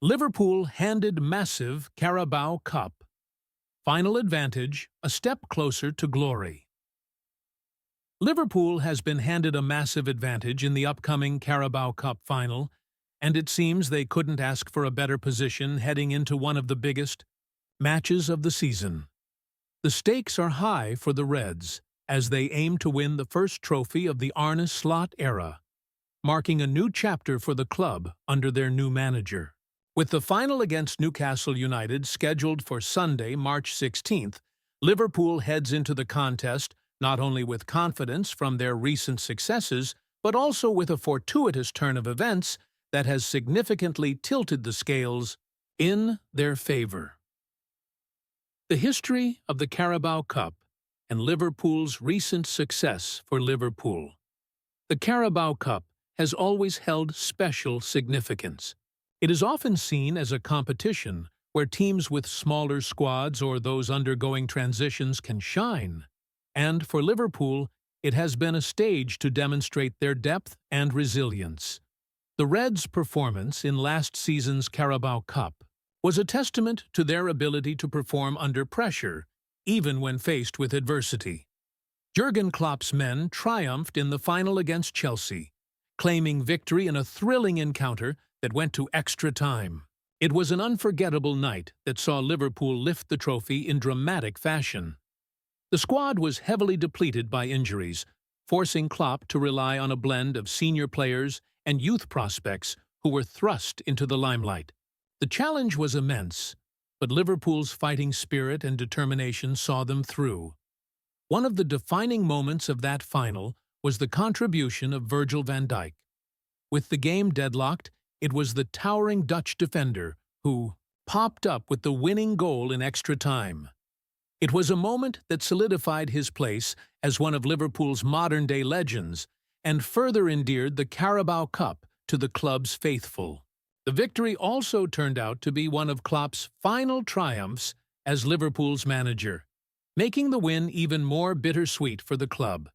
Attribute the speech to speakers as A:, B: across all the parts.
A: Liverpool handed massive Carabao Cup. Final advantage, a step closer to glory. Liverpool has been handed a massive advantage in the upcoming Carabao Cup final, and it seems they couldn't ask for a better position heading into one of the biggest matches of the season. The stakes are high for the Reds, as they aim to win the first trophy of the Arne Slot era, marking a new chapter for the club under their new manager. With the final against Newcastle United scheduled for Sunday, March 16th, Liverpool heads into the contest not only with confidence from their recent successes, but also with a fortuitous turn of events that has significantly tilted the scales in their favor. The history of the Carabao Cup and Liverpool's recent success for Liverpool. The Carabao Cup has always held special significance. It is often seen as a competition where teams with smaller squads or those undergoing transitions can shine. And for Liverpool, it has been a stage to demonstrate their depth and resilience. The Reds' performance in last season's Carabao Cup was a testament to their ability to perform under pressure, even when faced with adversity. Jurgen Klopp's men triumphed in the final against Chelsea, claiming victory in a thrilling encounter that went to extra time. It was an unforgettable night that saw Liverpool lift the trophy in dramatic fashion. The squad was heavily depleted by injuries, forcing Klopp to rely on a blend of senior players and youth prospects who were thrust into the limelight. The challenge was immense, but Liverpool's fighting spirit and determination saw them through. One of the defining moments of that final was the contribution of Virgil van Dijk. With the game deadlocked, it was the towering Dutch defender who popped up with the winning goal in extra time. It was a moment that solidified his place as one of Liverpool's modern-day legends and further endeared the Carabao Cup to the club's faithful. The victory also turned out to be one of Klopp's final triumphs as Liverpool's manager, making the win even more bittersweet for the club.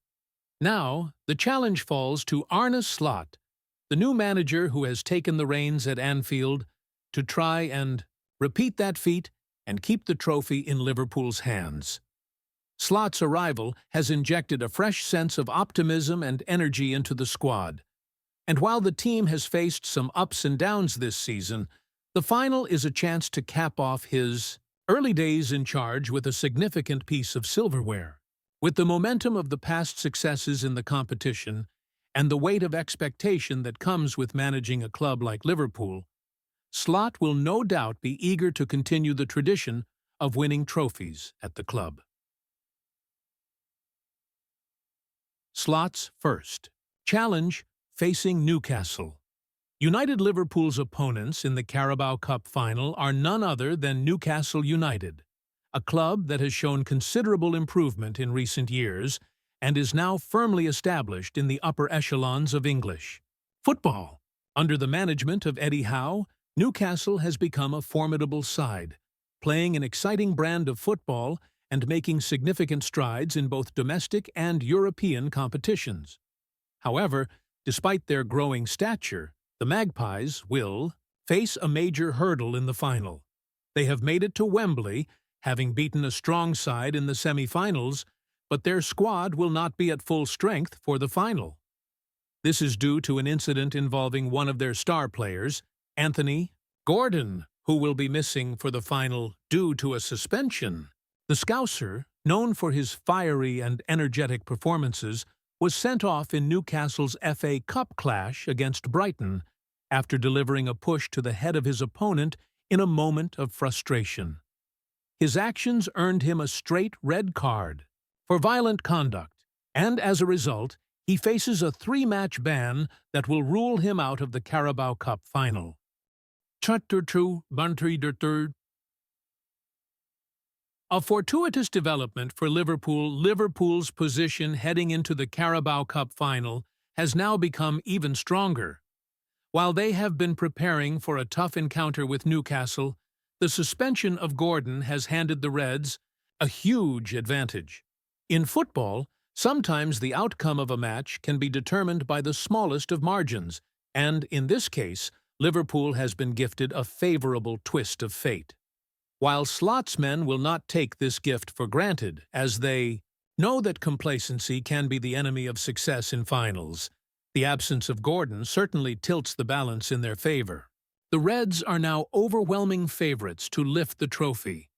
A: Now, the challenge falls to Arne Slot, the new manager who has taken the reins at Anfield, to try and repeat that feat and keep the trophy in Liverpool's hands. Slot's arrival has injected a fresh sense of optimism and energy into the squad. And while the team has faced some ups and downs this season, the final is a chance to cap off his early days in charge with a significant piece of silverware. With the momentum of the past successes in the competition and the weight of expectation that comes with managing a club like Liverpool, Slot will no doubt be eager to continue the tradition of winning trophies at the club. Slot's first challenge facing Newcastle. United Liverpool's opponents in the Carabao Cup final are none other than Newcastle United, a club that has shown considerable improvement in recent years and is now firmly established in the upper echelons of English football. Under the management of Eddie Howe, Newcastle has become a formidable side, playing an exciting brand of football and making significant strides in both domestic and European competitions. However, despite their growing stature, the Magpies will face a major hurdle in the final. They have made it to Wembley, having beaten a strong side in the semi-finals, but their squad will not be at full strength for the final. This is due to an incident involving one of their star players, Anthony Gordon, who will be missing for the final due to a suspension. The Scouser, known for his fiery and energetic performances, was sent off in Newcastle's FA Cup clash against Brighton after delivering a push to the head of his opponent in a moment of frustration. His actions earned him a straight red card for violent conduct, and as a result, he faces a 3-match ban that will rule him out of the Carabao Cup final. A fortuitous development for Liverpool. Liverpool's position heading into the Carabao Cup final has now become even stronger. While they have been preparing for a tough encounter with Newcastle, the suspension of Gordon has handed the Reds a huge advantage. In football, sometimes the outcome of a match can be determined by the smallest of margins, and in this case, Liverpool has been gifted a favourable twist of fate. While Slot's men will not take this gift for granted, as they know that complacency can be the enemy of success in finals, the absence of Gordon certainly tilts the balance in their favour. The Reds are now overwhelming favourites to lift the trophy,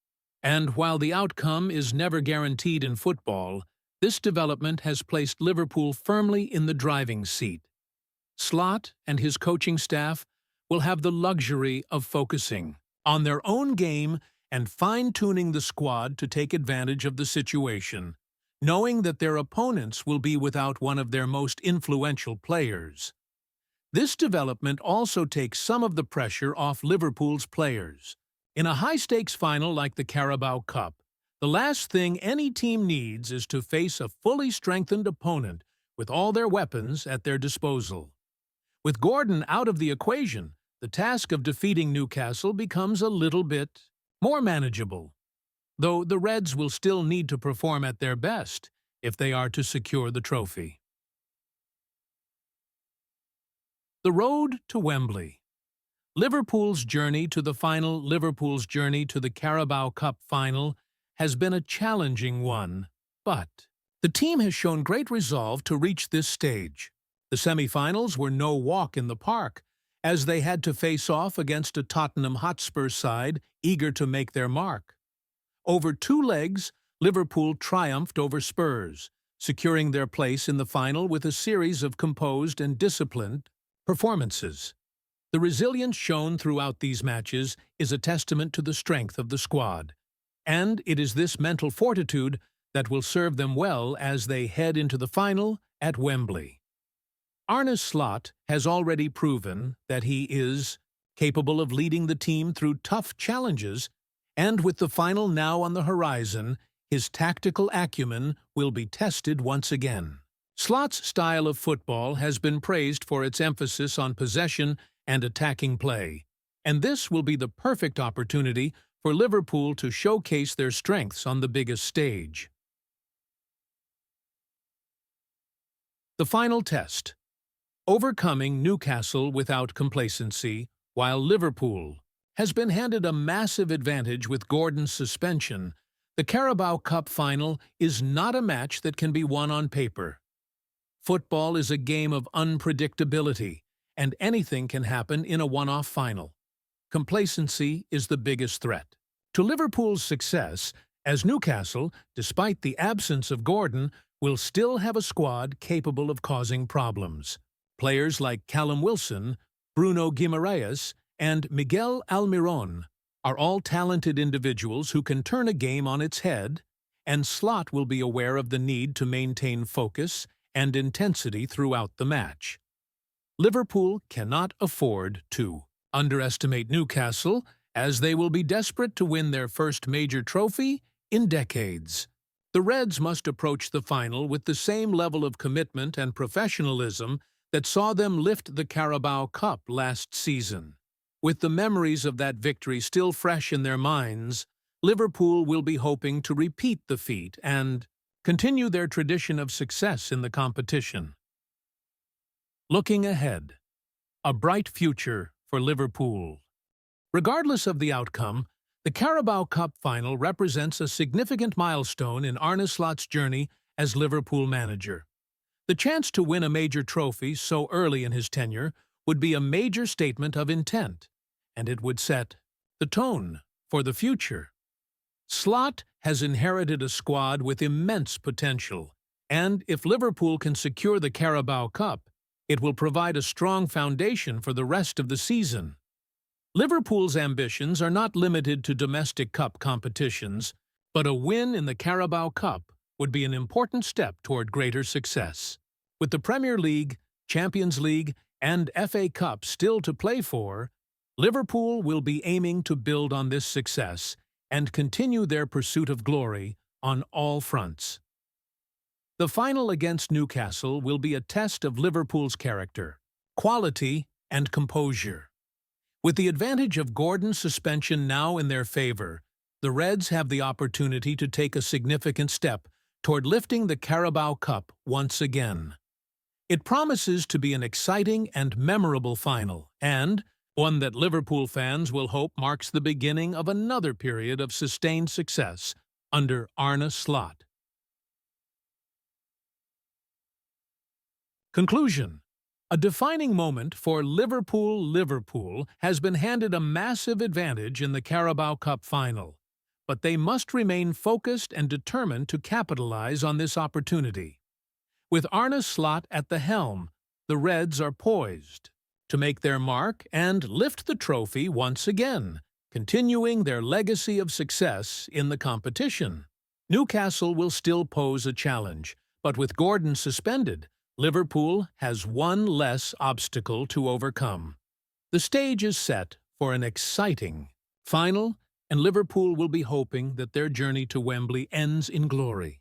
A: and while the outcome is never guaranteed in football, this development has placed Liverpool firmly in the driving seat. Slot and his coaching staff will have the luxury of focusing on their own game and fine-tuning the squad to take advantage of the situation, knowing that their opponents will be without one of their most influential players. This development also takes some of the pressure off Liverpool's players. In a high-stakes final like the Carabao Cup, the last thing any team needs is to face a fully strengthened opponent with all their weapons at their disposal. With Gordon out of the equation, the task of defeating Newcastle becomes a little bit more manageable, though the Reds will still need to perform at their best if they are to secure the trophy. The road to Wembley. Liverpool's journey to the final, Liverpool's journey to the Carabao Cup final has been a challenging one, but the team has shown great resolve to reach this stage. The semi-finals were no walk in the park, as they had to face off against a Tottenham Hotspur side eager to make their mark. Over 2 legs, Liverpool triumphed over Spurs, securing their place in the final with a series of composed and disciplined performances. The resilience shown throughout these matches is a testament to the strength of the squad, and it is this mental fortitude that will serve them well as they head into the final at Wembley. Arne Slot has already proven that he is capable of leading the team through tough challenges, and with the final now on the horizon, his tactical acumen will be tested once again. Slot's style of football has been praised for its emphasis on possession and attacking play, and this will be the perfect opportunity for Liverpool to showcase their strengths on the biggest stage. The final test. Overcoming Newcastle without complacency, while Liverpool has been handed a massive advantage with Gordon's suspension, the Carabao Cup final is not a match that can be won on paper. Football is a game of unpredictability, and anything can happen in a one-off final. Complacency is the biggest threat to Liverpool's success, as Newcastle, despite the absence of Gordon, will still have a squad capable of causing problems. Players like Callum Wilson, Bruno Guimaraes, and Miguel Almiron are all talented individuals who can turn a game on its head, and Slot will be aware of the need to maintain focus and intensity throughout the match. Liverpool cannot afford to underestimate Newcastle, as they will be desperate to win their first major trophy in decades. The Reds must approach the final with the same level of commitment and professionalism that saw them lift the Carabao Cup last season. With the memories of that victory still fresh in their minds, Liverpool will be hoping to repeat the feat and continue their tradition of success in the competition. Looking ahead, a bright future for Liverpool. Regardless of the outcome, the Carabao Cup final represents a significant milestone in Arne Slot's journey as Liverpool manager. The chance to win a major trophy so early in his tenure would be a major statement of intent, and it would set the tone for the future. Slot has inherited a squad with immense potential, and if Liverpool can secure the Carabao Cup, it will provide a strong foundation for the rest of the season. Liverpool's ambitions are not limited to domestic cup competitions, but a win in the Carabao Cup would be an important step toward greater success. With the Premier League, Champions League, and FA Cup still to play for, Liverpool will be aiming to build on this success and continue their pursuit of glory on all fronts. The final against Newcastle will be a test of Liverpool's character, quality, and composure. With the advantage of Gordon's suspension now in their favor, the Reds have the opportunity to take a significant step toward lifting the Carabao Cup once again. It promises to be an exciting and memorable final, and, one that Liverpool fans will hope marks the beginning of another period of sustained success under Arne Slot. Conclusion. A defining moment for Liverpool has been handed a massive advantage in the Carabao Cup final, but they must remain focused and determined to capitalize on this opportunity. With Arne Slot at the helm, the Reds are poised to make their mark and lift the trophy once again, continuing their legacy of success in the competition. Newcastle will still pose a challenge, but with Gordon suspended, Liverpool has one less obstacle to overcome. The stage is set for an exciting final, and Liverpool will be hoping that their journey to Wembley ends in glory.